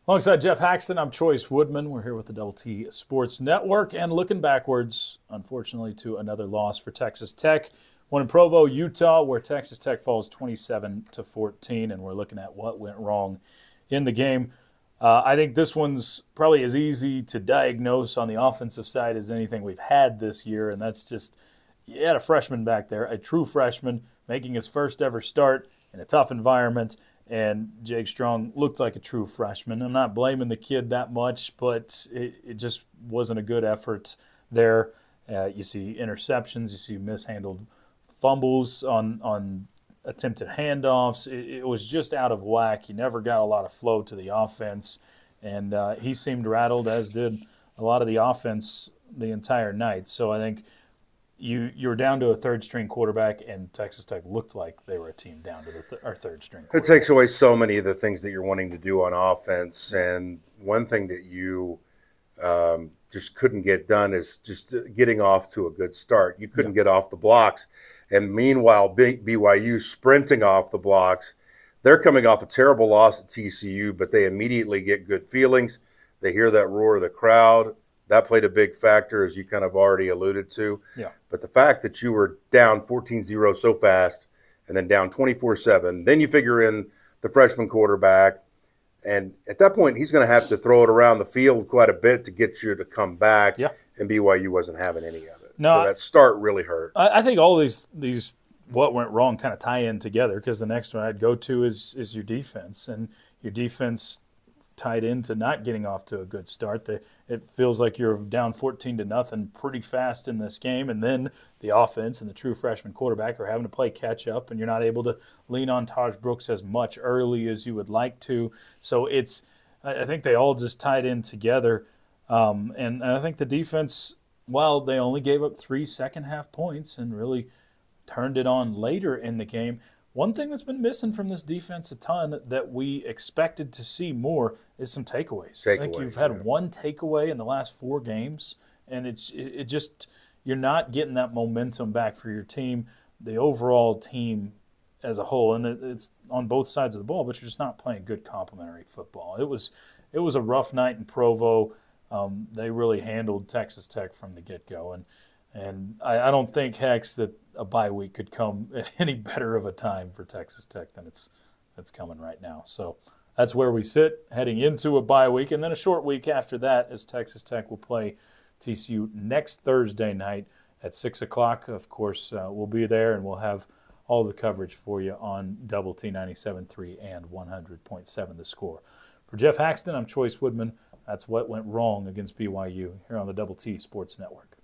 Alongside Geoff Haxton, I'm Chois Woodman. We're here with the Double T Sports Network and looking backwards, unfortunately, to another loss for Texas Tech. One in Provo, Utah, where Texas Tech falls 27-14, and we're looking at what went wrong in the game. I think this one's probably as easy to diagnose on the offensive side as anything we've had this year, and that's just you had a freshman back there, a true freshman, making his first ever start in a tough environment. And Jake Strong looked like a true freshman. I'm not blaming the kid that much, but it just wasn't a good effort there. You see interceptions, you see mishandled fumbles on attempted handoffs. It was just out of whack. He never got a lot of flow to the offense, and he seemed rattled, as did a lot of the offense the entire night. So I think you're down to a third-string quarterback, and Texas Tech looked like they were a team down to our third-string quarterback. It takes away so many of the things that you're wanting to do on offense, and one thing that you just couldn't get done is just getting off to a good start. You couldn't get off the blocks, and meanwhile, BYU sprinting off the blocks. They're coming off a terrible loss at TCU, but they immediately get good feelings. They hear that roar of the crowd. That played a big factor, as you kind of already alluded to. Yeah. But the fact that you were down 14-0 so fast and then down 24-7, then you figure in the freshman quarterback, and at that point he's going to have to throw it around the field quite a bit to get you to come back, and BYU wasn't having any of it. No, so that start really hurt. I think all these what went wrong kind of tie in together, because the next one I'd go to is your defense, and your defense tied into not getting off to a good start. It feels like you're down 14-0 pretty fast in this game, and then the offense and the true freshman quarterback are having to play catch up, and you're not able to lean on Taj Brooks as much early as you would like to. So I think they all just tied in together, and I think the defense, while they only gave up 3 second-half points and really turned it on later in the game, one thing that's been missing from this defense a ton that we expected to see more is some takeaways. I think you've had one takeaway in the last 4 games, and it just you're not getting that momentum back for your team, the overall team as a whole, and it's on both sides of the ball. But you're just not playing good complementary football. It was a rough night in Provo. They really handled Texas Tech from the get-go, and I don't think, Hex, that a bye week could come at any better of a time for Texas Tech than it's coming right now. So that's where we sit heading into a bye week, and then a short week after that, as Texas Tech will play TCU next Thursday night at 6 o'clock. Of course, we'll be there, and we'll have all the coverage for you on Double T 97.3 and 100.7 The Score. For Geoff Haxton, I'm Chois Woodman. That's what went wrong against BYU here on the Double T Sports Network.